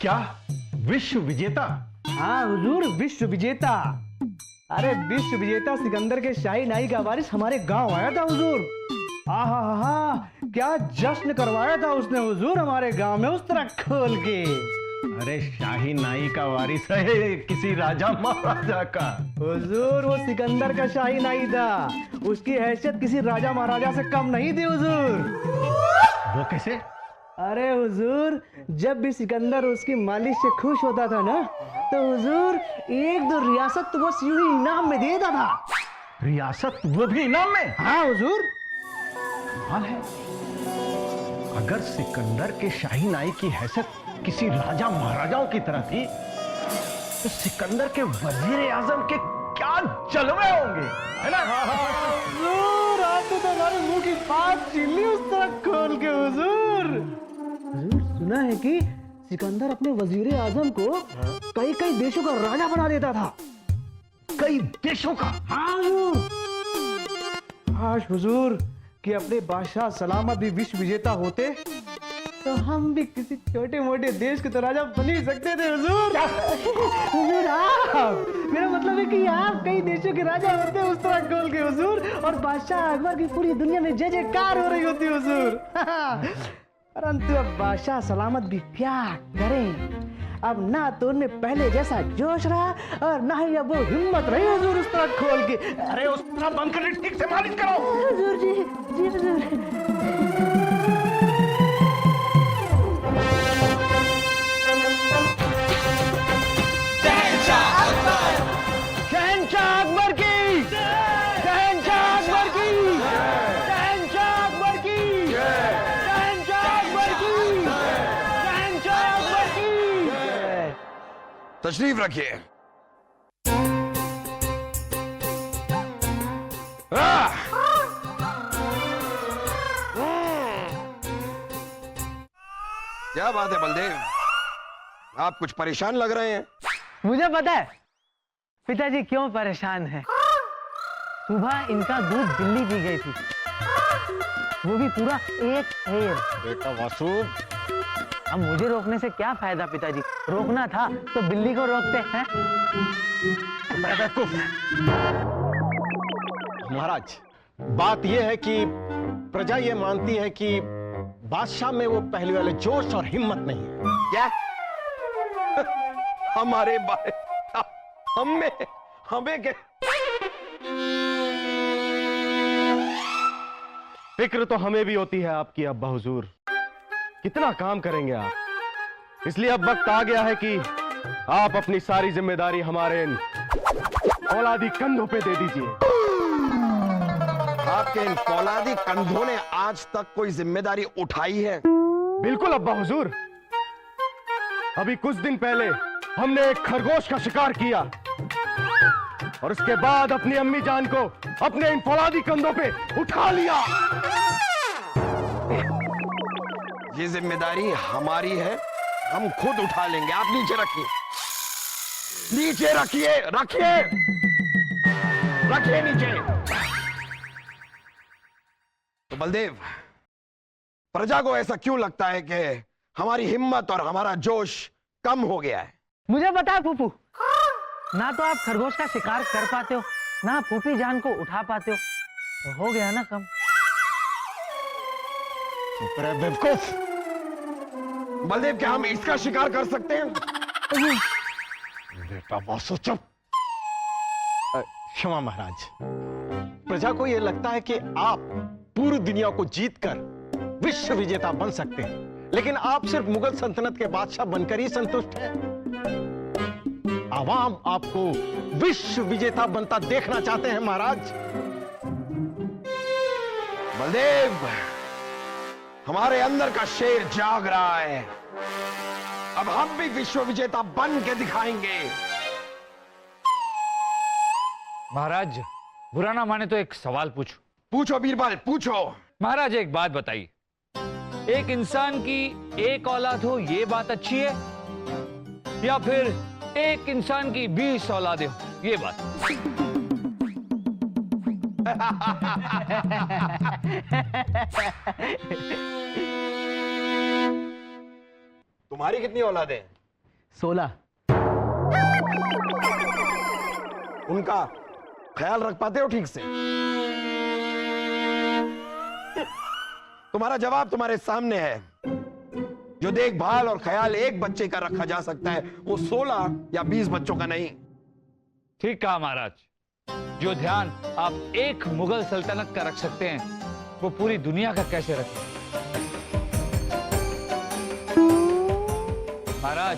क्या विश्व विजेता? हाँ हुजूर, विश्व विजेता। अरे विश्व विजेता सिकंदर के शाही नाई का वारिस हमारे गांव आया था हुजूर। आहा हा, क्या जश्न करवाया था उसने हुजूर हमारे गांव में उस तरह खोल के। अरे शाही नाई का वारिस है किसी राजा महाराजा का। हुजूर वो सिकंदर का शाही नाई था, उसकी हैसियत किसी राजा महाराजा से कम नहीं थी हुजूर। वो कैसे? अरे हुजूर, जब भी सिकंदर उसकी मालिश से खुश होता था ना, तो हुजूर एक दो रियासत तो वो यूं ही इनाम में देता था। रियासत वो भी इनाम में? हाँ हुजूर। कमाल है। अगर सिकंदर के शाही नाई की हैसियत किसी राजा महाराजाओं की तरह थी, तो सिकंदर के वजीर आजम के क्या जलवे होंगे, है ना? हुजूर आपने तो हमारे मुंह की बात छीन ली उस तरह खोल के हुजूर। हुजूर सुना है कि सिकंदर अपने वजीर आजम को कई कई देशों का राजा बना देता था। कई देशों का? हाँ हुजूर। काश हुजूर कि अपने बादशाह सलामत भी विश्व विजेता होते, तो हम भी किसी छोटे मोटे देश के तो राजा बन ही सकते थे हुजूर। हुजूर आप, मेरा मतलब है कि आप कई देशों के राजा होते उस तरह खोल के हुजूर, और बादशाह अकबर की पूरी दुनिया में जय जयकार हो रही होती हुजूर। परंतु अब बादशाह सलामत भी क्या करें, अब ना तो उनमें पहले जैसा जोश रहा और ना ही अब वो हिम्मत रही हुजूर उस तरह खोल के। अरे उस तरह बंद कर, ठीक से मालिश करो। हुजूर जी, जी हुजूर। शहंशाह अकबर की, शहंशाह अकबर की, शहंशाह अकबर की, शहंशाह अकबर की, शहंशाह अकबर की। तशरीफ रखिए। क्या बात है बलदेव, आप कुछ परेशान लग रहे हैं। मुझे पता है पिताजी क्यों परेशान है। सुबह इनका दूध बिल्ली पी गई थी, वो भी पूरा एक हेर। बेटा वासु, अब मुझे रोकने से क्या फायदा पिताजी, रोकना था तो बिल्ली को रोकते हैं। बेवकूफ। महाराज, बात यह है कि प्रजा ये मानती है कि बादशाह में वो पहले वाले जोश और हिम्मत नहीं है। क्या? हमारे बारे हमें हमें क्या? फिक्र तो हमें भी होती है आपकी अब्बा हुजूर, कितना काम करेंगे आप, इसलिए अब वक्त आ गया है कि आप अपनी सारी जिम्मेदारी हमारे इन औलादी कंधों पे दे दीजिए। आपके इन फौलादी कंधों ने आज तक कोई जिम्मेदारी उठाई है? बिल्कुल अब्बा हुजूर, अभी कुछ दिन पहले हमने एक खरगोश का शिकार किया और उसके बाद अपनी अम्मी जान को अपने इन फौलादी कंधों पे उठा लिया। ये जिम्मेदारी हमारी है, हम खुद उठा लेंगे। आप नीचे रखिए, नीचे रखिए, रखिए, रखिए नीचे। तो बलदेव, प्रजा को ऐसा क्यों लगता है कि हमारी हिम्मत और हमारा जोश कम हो गया है? मुझे पता है फूफू, ना तो आप खरगोश का शिकार कर पाते हो, ना फूफी जान को उठा पाते हो, तो हो गया ना कम। चुप रहे बेवकूफ। बलदेव, क्या हम इसका शिकार कर सकते हैं? बेटा वासु चुप। क्षमा महाराज, प्रजा को यह लगता है कि आप पूरी दुनिया को जीतकर विश्व विजेता बन सकते हैं, लेकिन आप सिर्फ मुगल सल्तनत के बादशाह बनकर ही संतुष्ट हैं। आवाम आपको विश्व विजेता बनता देखना चाहते हैं महाराज। बलदेव, हमारे अंदर का शेर जाग रहा है, अब हम भी विश्व विजेता बन के दिखाएंगे। महाराज, बुरा ना माने तो एक सवाल पूछूं? पूछो बीरबल, पूछो। महाराज एक बात बताइए, एक इंसान की एक औलाद हो ये बात अच्छी है, या फिर एक इंसान की 20 औलादें हो ये बात? तुम्हारी कितनी औलादें? 16। उनका ख्याल रख पाते हो ठीक से? तुम्हारा जवाब तुम्हारे सामने है। जो देखभाल और ख्याल एक बच्चे का रखा जा सकता है, वो 16 या 20 बच्चों का नहीं। ठीक कहा महाराज। जो ध्यान आप एक मुगल सल्तनत का रख सकते हैं, वो पूरी दुनिया का कैसे रखें? महाराज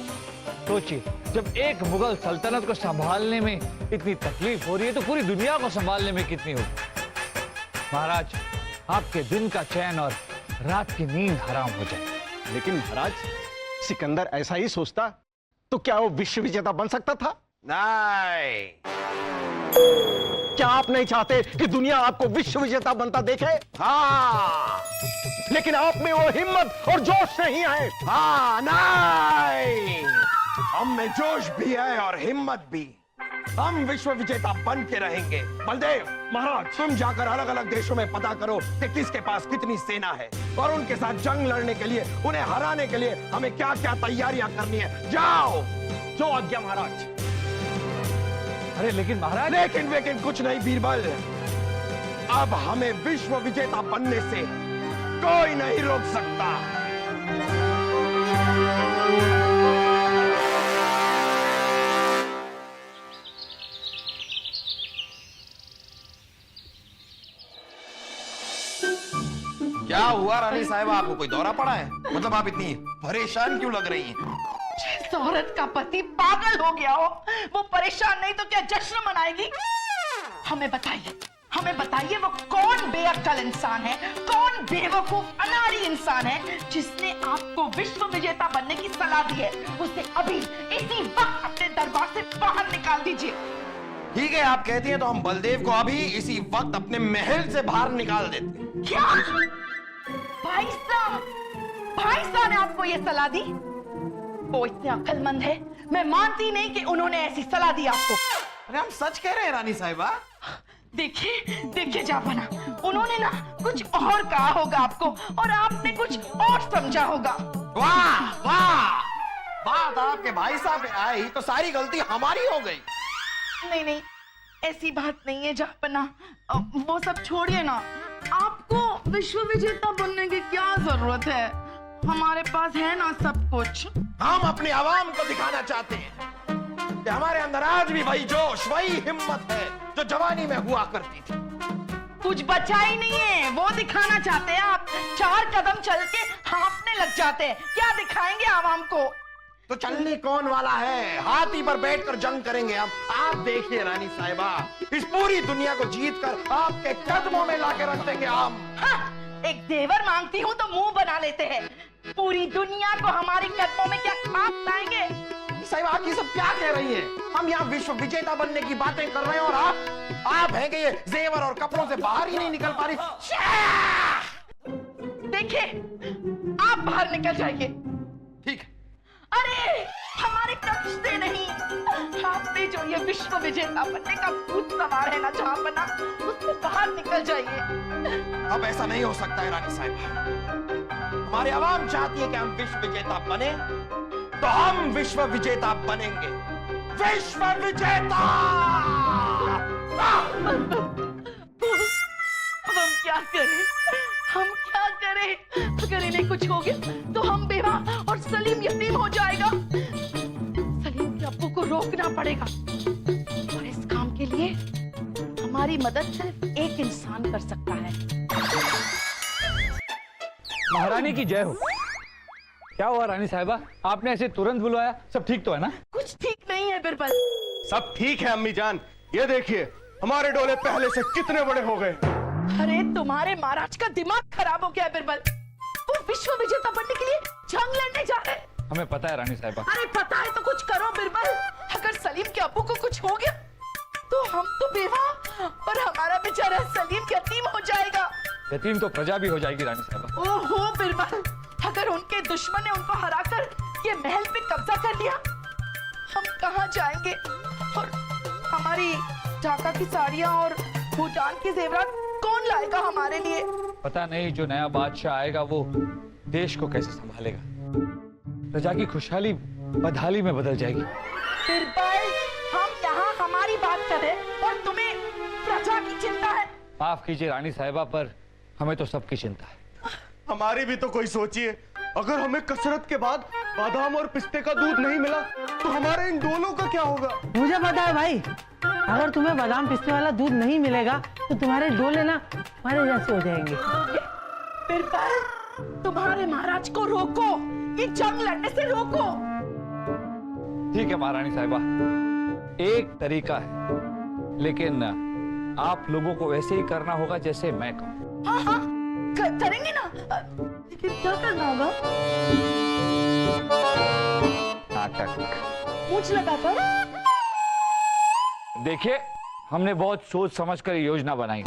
सोचिए, जब एक मुगल सल्तनत को संभालने में इतनी तकलीफ हो रही है, तो पूरी दुनिया को संभालने में कितनी होगी? महाराज, आपके दिन का चैन और रात की नींद हराम हो जाए। लेकिन महाराज, सिकंदर ऐसा ही सोचता तो क्या वो विश्व विजेता बन सकता था? नहीं। क्या आप नहीं चाहते कि दुनिया आपको विश्व विजेता बनता देखे? हाँ। लेकिन आप में वो हिम्मत और जोश नहीं है। हाँ, नहीं। हम में जोश भी है और हिम्मत भी। हम विश्व विजेता बन के रहेंगे। बलदेव महाराज, तुम जाकर अलग अलग देशों में पता करो कि किसके पास कितनी सेना है और उनके साथ जंग लड़ने के लिए, उन्हें हराने के लिए हमें क्या क्या तैयारियां करनी है। जाओ। जो आज्ञा महाराज। अरे लेकिन महाराज। लेकिन कुछ नहीं बीरबल। अब हमें विश्व विजेता बनने से कोई नहीं रोक सकता। क्या हुआ रानी साहिबा, आपको कोई दौरा पड़ा है? मतलब आप इतनी परेशान क्यों लग रही हैं? जिस औरत का पति पागल हो गया हो, वो परेशान नहीं तो क्या जश्न मनाएगी? हमें बताइए वो कौन बेअक्ल इंसान है, कौन बेवकूफ अनाड़ी इंसान है जिसने आपको विश्व विजेता बनने की सलाह दी है? उसे अभी इसी वक्त अपने दरबार से बाहर निकाल दीजिए। ठीक है, आप कहती हैं तो हम बलदेव को अभी इसी वक्त अपने महल से बाहर निकाल देते हैं। क्या? भाई साहब ने आपको ये सलाह दी? वो इतने अक्लमंद है, मैं मानती नहीं कि उन्होंने ऐसी सलाह दी आपको। अरे हम सच कह रहे हैं रानी साहिबा। देखिए जापाना, उन्होंने ना कुछ और कहा होगा आपको और आपने कुछ और समझा होगा। वाह वाह, बात आपके भाई साहब ने आई तो सारी गलती हमारी हो गई। नहीं, ऐसी बात नहीं है जापाना, वो सब छोड़िए ना। आपको विश्व विजेता बनने की क्या जरूरत है? हमारे पास है ना सब कुछ। हम अपनी आवाम को दिखाना चाहते हैं कि हमारे अंदर आज भी वही जोश, वही हिम्मत है जो जवानी में हुआ करती थी। कुछ बचा ही नहीं है, वो दिखाना चाहते हैं आप। 4 कदम चल के हांफने लग जाते हैं। क्या दिखाएंगे आवाम को? तो चलने कौन वाला है? हाथी पर बैठकर जंग करेंगे हम। आप देखिए रानी साहिबा, इस पूरी दुनिया को जीतकर आपके कदमों में लाके रख देंगे हम। हाँ, एक देवर मांगती हूँ तो मुंह बना लेते हैं। पूरी दुनिया को हमारे कदमों में क्या खाक लाएंगे? साहिबा, आप ये सब क्या कह रही हैं? हम यहाँ विश्व विजेता बनने की बातें कर रहे हैं और आप हैं कि ये जेवर और कपड़ों से बाहर ही नहीं निकल पा रही। देखिए, आप बाहर निकल जाइए। ठीक है। अरे हमारे कक्ष से नहीं, आपने जो ये विश्व विजेता बनने का भूत सवार है ना जापाना, उससे बाहर निकल जाइए। अब ऐसा नहीं हो सकता है रानी साहिबा। हमारी आवाम चाहती है कि हम विश्व विजेता बने, तो हम विश्व विजेता बनेंगे। विश्व विजेता! हम क्या करें? अगर इन्हें कुछ हो गया तो हम बेवाह और सलीम यतीम हो जाएगा। सलीम के अब्बू को रोकना पड़ेगा और इस काम के लिए हमारी मदद सिर्फ एक इंसान कर सकता है। महारानी की जय हो। क्या हुआ रानी साहिबा, आपने ऐसे तुरंत बुलाया? सब ठीक तो है ना? कुछ ठीक नहीं है बिरबल। सब ठीक है अम्मी जान। ये देखिए, हमारे डोले पहले से कितने बड़े हो गए। अरे तुम्हारे महाराज का दिमाग खराब हो गया है बिरबल। वो विश्व विजेता बनने के लिए जंग लड़ने जा रहे हैं। हमें पता है रानी साहिबा। अरे पता है तो कुछ करो बिरबल। अगर सलीम के अब्बू को कुछ हो गया तो हम तो बेवाह और हमारा बेचारा सलीम यतीम हो जाएगा। यतीम तो प्रजा भी हो जाएगी रानी साहिबा। ओहो बिरबल, अगर उनके दुश्मन ने उनको हराकर ये महल पे कब्जा कर लिया, हम कहाँ जाएंगे? और हमारी ढाका की साड़ियाँ और भूटान के जेवरात कौन लाएगा हमारे लिए? पता नहीं जो नया बादशाह आएगा वो देश को कैसे संभालेगा। प्रजा की खुशहाली बदहाली में बदल जाएगी। बिरबल, हम यहाँ हमारी बात कर रहे हैं और तुम्हें प्रजा की चिंता है। माफ कीजिए रानी साहिबा, पर हमें तो सबकी चिंता है। हमारी भी तो कोई सोचिए, अगर हमें कसरत के बाद बादाम और पिस्ते का दूध नहीं मिला तो हमारे इन डोलों का क्या होगा? मुझे पता है भाई, अगर तुम्हें बादाम पिस्ते वाला दूध नहीं मिलेगा तो तुम्हारे डोले ना हमारे जैसे हो जाएंगे। बिरबल, तुम्हारे महाराज को रोको, ये जंग लड़ने से रोको। ठीक है महारानी साहिबा, एक तरीका है, लेकिन आप लोगों को वैसे ही करना होगा जैसे मैं कहूं। हाँ हाँ, करेंगे ना, लेकिन क्या करना होगा? नाटक। मुझ लगा कर। देखिए, हमने बहुत सोच समझकर ये योजना बनाई।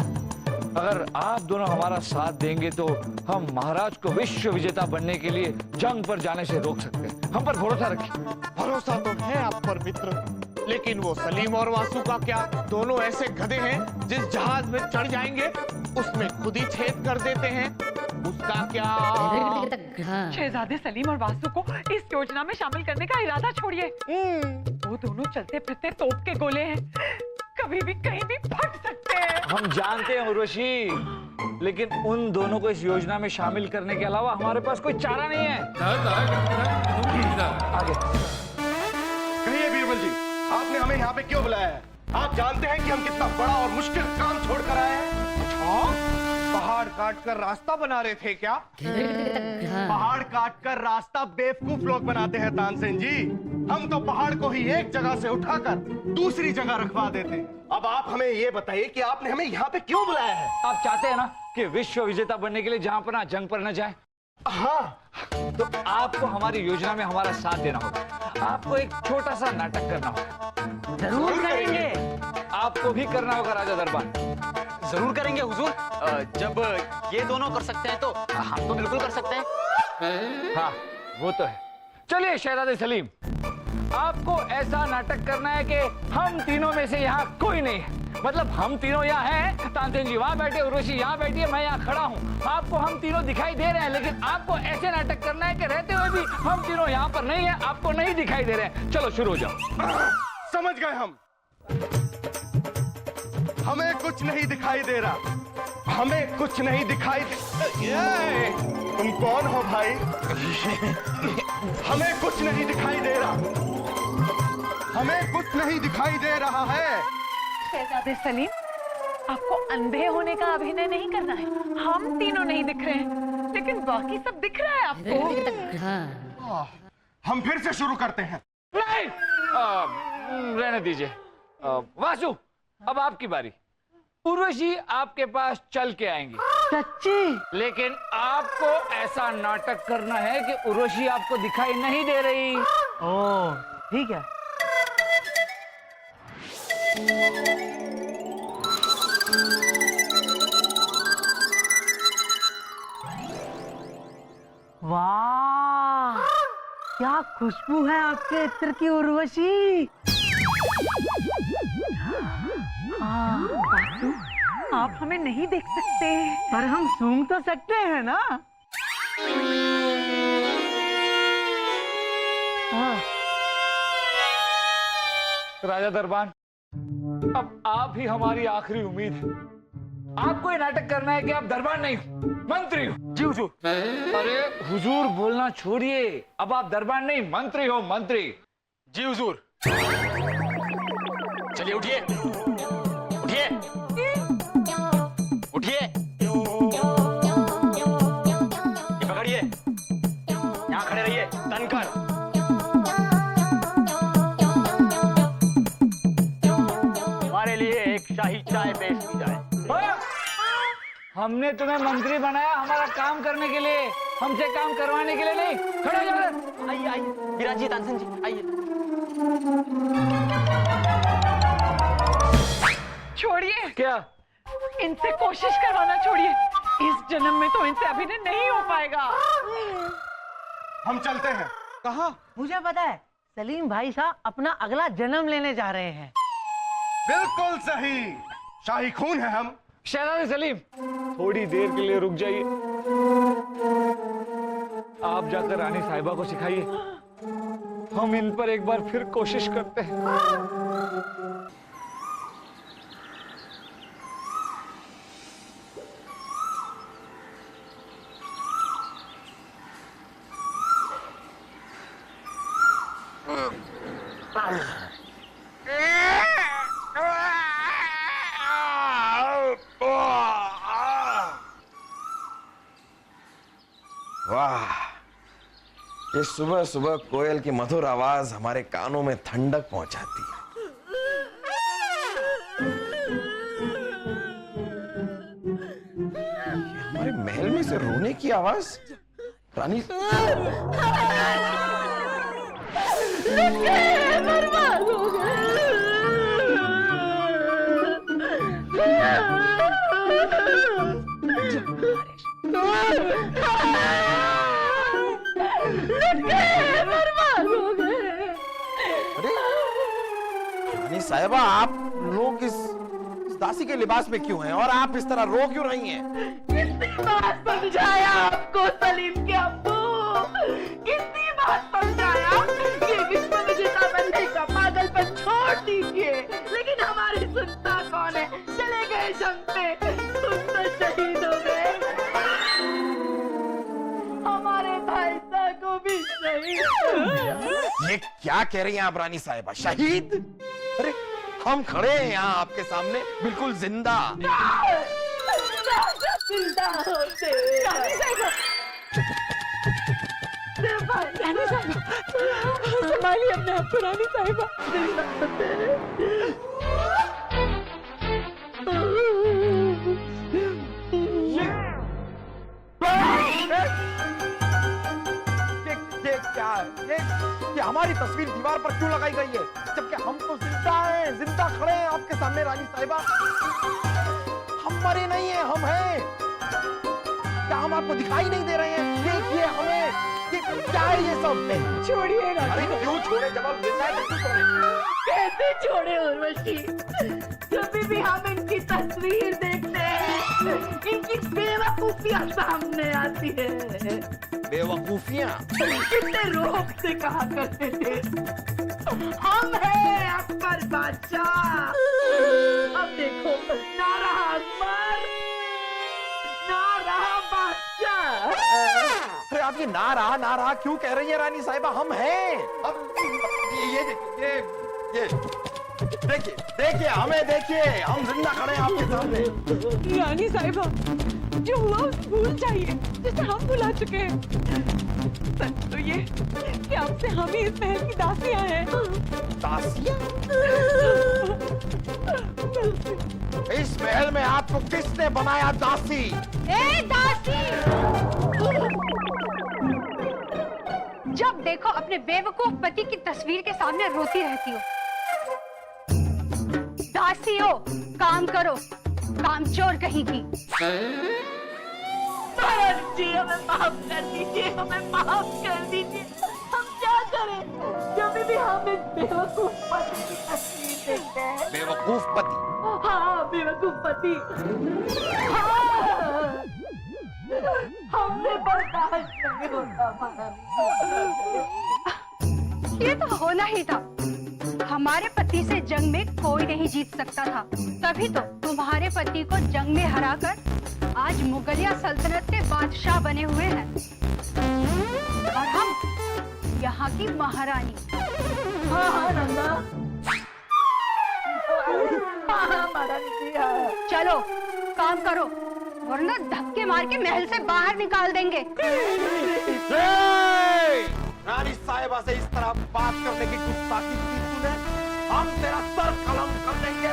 अगर आप दोनों हमारा साथ देंगे तो हम महाराज को विश्व विजेता बनने के लिए जंग पर जाने से रोक सकते हैं। हम पर भरोसा रखिए। भरोसा तो है आप पर मित्र, लेकिन वो सलीम और वासु का क्या? दोनों ऐसे गधे हैं, जिस जहाज में चढ़ जाएंगे उसमें खुद ही छेद कर देते हैं। उसका क्या? शहजादे सलीम और वासु को इस योजना में शामिल करने का इरादा छोड़िए। वो दोनों चलते फिरते तोप के गोले हैं, कभी भी कहीं भी फट सकते हैं। हम जानते हैं उर्वशी, लेकिन उन दोनों को इस योजना में शामिल करने के अलावा हमारे पास कोई चारा नहीं है। आगे। कहिए बीरबल जी, आपने हमें यहाँ पे क्यों बुलाया है? आप जानते हैं कि हम कितना बड़ा और मुश्किल काम छोड़कर आए हैं। पहाड़ काटकर रास्ता बना रहे थे क्या? पहाड़ काटकर रास्ता बेवकूफ लोग बनाते हैं तानसेन जी। हम तो पहाड़ को ही एक जगह से उठाकर दूसरी जगह रखवा देते हैं। अब आप हमें ये बताइए कि आपने हमें यहाँ पे क्यों बुलाया है? आप चाहते हैं ना कि विश्व विजेता बनने के लिए जहां पर ना जंग पर न जाए? हाँ, तो आपको हमारी योजना में हमारा साथ देना होगा। आपको एक छोटा सा नाटक करना होगा। जरूर करेंगे। आपको भी करना होगा राजा दरबान। जरूर करेंगे हुजूर। जब ये दोनों कर सकते हैं तो हम तो बिल्कुल कर सकते हैं। हाँ, वो तो है। चलिए शहजादे सलीम, आपको ऐसा नाटक करना है कि हम तीनों में से यहाँ कोई नहीं है। मतलब हम तीनों यहाँ हैं, तानसेन जी वहाँ बैठे, उर्वशी यहाँ बैठी है, मैं यहाँ खड़ा हूँ। आपको हम तीनों दिखाई दे रहे हैं, लेकिन आपको ऐसे नाटक करना है कि रहते हुए भी हम तीनों यहाँ पर नहीं है, आपको नहीं दिखाई दे रहे हैं। चलो शुरू हो जाओ। समझ गए हम। हमें कुछ नहीं दिखाई दे रहा। हमें कुछ नहीं दिखाई दे। तुम कौन हो भाई? हमें कुछ नहीं दिखाई दे रहा। हमें कुछ नहीं दिखाई दे रहा है। शहजादे सलीम, आपको अंधे होने का अभिनय नहीं करना है। हम तीनों नहीं दिख रहे हैं, लेकिन बाकी सब दिख रहा है आपको। हम फिर से शुरू करते हैं। नहीं, रहने दीजिए। वासु, अब आपकी बारी। उर्वशी आपके पास चल के आएंगी। सच्ची? लेकिन आपको ऐसा नाटक करना है कि उर्वशी आपको दिखाई नहीं दे रही। ओ, ठीक है। वाह, क्या खुशबू है आपके इत्र की उर्वशी। वासु, आप हमें नहीं देख सकते, पर हम सूंघ तो सकते हैं ना। राजा दरबान, अब आप ही हमारी आखिरी उम्मीद है। आपको ये नाटक करना है कि आप दरबान नहीं हो, मंत्री हो। जी हुजूर। अरे हुजूर बोलना छोड़िए, अब आप दरबान नहीं मंत्री हो, मंत्री। जी हुजूर। चलिए उठिए, उठिए, उठिए। ये पकड़िए, यहाँ खड़े रहिए तनकर। हमारे लिए एक शाही चाय पेश की जाए। हमने तुम्हें मंत्री बनाया हमारा काम करने के लिए, हमसे काम करवाने के लिए नहीं। खड़े हो जाओ। आइए आइए विराज जी, तानसेन जी आइए। छोड़िए। क्या? इनसे कोशिश करवाना छोड़िए। इस जन्म में तो इनसे अभिनय नहीं हो पाएगा। हम चलते हैं। कहाँ? मुझे पता है, सलीम भाई साहब अपना अगला जन्म लेने जा रहे हैं। बिल्कुल सही, शाही खून है हम। शहजादे सलीम, थोड़ी देर के लिए रुक जाइए। आप जाकर रानी साहिबा को सिखाइए। हम इन पर एक बार फिर कोशिश करते हैं। वाह, ये सुबह सुबह कोयल की मधुर आवाज हमारे कानों में ठंडक पहुंचाती है। ये हमारे महल में से रोने की आवाज। रानी रानी साहिबा, आप लोग इस दासी के लिबास में क्यों हैं और आप इस तरह रो क्यों रही हैं? कितनी बार समझाया आपको सलीम के अब्बू, कितनी बार समझाया कि विश्व विजेता बनने का पागलपन छोड़ दीजिए, लेकिन हमारी सुनता कौन है? चले गए जंग पे, तुम तो शहीद हो गए। हमारे भाई साहब को भी शहीद कर दिया। ये क्या कह रही हैं आप रानी साहिबा? शहीद? अरे हम खड़े हैं यहाँ आपके सामने बिल्कुल जिंदा। जिंदा होते रानी साहिबा, संभालिए अपने आप को रानी साहिबा। ये हमारी तस्वीर दीवार पर क्यों लगाई गई है, जबकि हम तो जिंदा हैं, जिंदा खड़े हैं आपके सामने रानी साहिबा। हम मरे नहीं हैं, हम हैं। क्या हम आपको दिखाई नहीं दे रहे हैं? देखिए हमें, ये क्या है ये सब? छोड़िए ना। अरे क्यों छोड़े, जब आप जिंदा हैं तो क्यों छोड़े? कैसे छोड़े उर्वशी? जब भी हम इनकी तस्वीर देखते हैं, इनकी बेवकूफियां सामने आती है। बेवकूफियां? कितने रोक से कहा करते थे, हम हैं अकबर बादशाह। अब देखो, ना रहा अकबर, ना रहा बादशाह। अरे आप ये ना रहा क्यों कह रही है रानी साहिबा? हम हैं। अब ये देखिए हमें देखिए, हम जिंदा खड़े हैं आपके सामने। रानी साहिबा, जो हुआ उसे भूल जाइए, जिसे हम भुला चुके हैं। सच तो ये कि आपसे हम ही इस महल की दासियां हैं। दासियां? इस महल में आपको किसने बनाया दासी? ए दासी! जब देखो अपने बेवकूफ पति की तस्वीर के सामने रोती रहती हो। दासी हो, काम करो, कामचोर कहीं की। महाराज जी, हमें माफ कर दीजिए, हमें माफ कर दीजिए। हम क्या करें, जब भी हम इस बेवकूफ पति की तस्वीर देखते हैं। बेवकूफ पति? हाँ, बेवकूफ पति। हाँ, हमसे बर्दाश्त नहीं होता महाराज। ये तो होना ही था। हमारे पति से जंग में कोई नहीं जीत सकता था, तभी तो तुम्हारे पति को जंग में हराकर आज मुगलिया सल्तनत के बादशाह बने हुए हैं और हम यहाँ की महारानी। हाँ हाँ नंदा, हाँ महारानी जी, हाँ। चलो काम करो, वरना धक्के मार के महल से बाहर निकाल देंगे। रानी साहिबा से इस तरह बात करने की गुस्ताखी की तूने? हम तेरा सर कलम कर देंगे।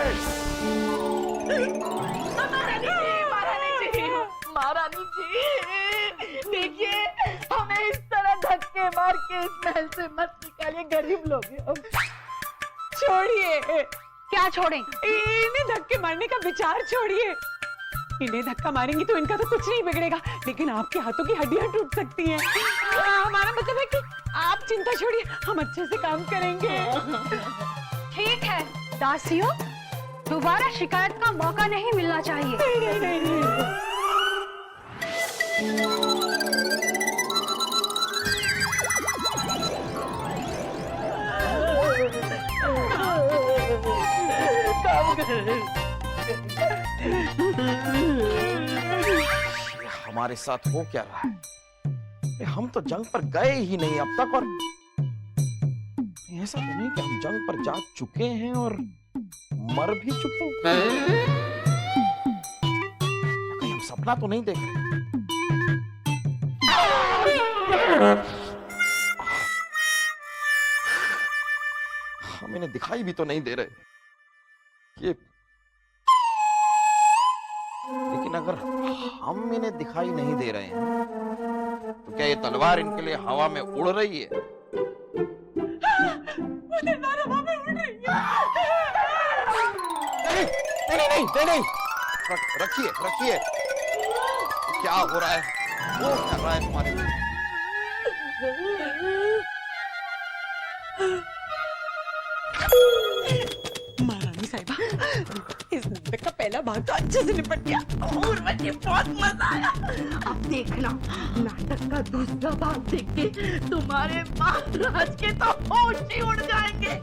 महारानी जी, देखिए हमें इस तरह धक्के मार के इस महल से मत निकालिए, गरीब लोग हैं हम। छोड़िए। क्या छोड़ें? इन्हें धक्के मारने का विचार छोड़िए। इन्हें धक्का मारेंगी तो इनका तो कुछ नहीं बिगड़ेगा, लेकिन आपके हाथों की हड्डियां टूट सकती हैं। हमारा मतलब है कि आप चिंता छोड़िए, हम अच्छे से काम करेंगे। ठीक है दासियों, दोबारा शिकायत का मौका नहीं मिलना चाहिए। नहीं, नहीं, नहीं, नहीं। हमारे साथ हो क्या रहा है? हम तो जंग पर गए ही नहीं अब तक, और ऐसा तो नहीं कि हम जंग पर जा चुके हैं और मर भी चुके हैं। कहीं हम सपना तो नहीं देख रहे? हम इन्हें दिखाई भी तो नहीं दे रहे ये, लेकिन अगर हम इन्हें दिखाई नहीं दे रहे हैं तो क्या ये तलवार इनके लिए हवा में उड़ रही है? नहीं, रखिए रखिए। क्या हो रहा है? वो कर रहा है तुम्हारे लिए? महारानी साहिबा, इस नाटक का पहला भाग तो अच्छे से निपट गया और मुझे बहुत मजा आया। अब देखना, नाटक का दूसरा भाग देख के तुम्हारे महाराज के तो होश ही उड़ जाएंगे।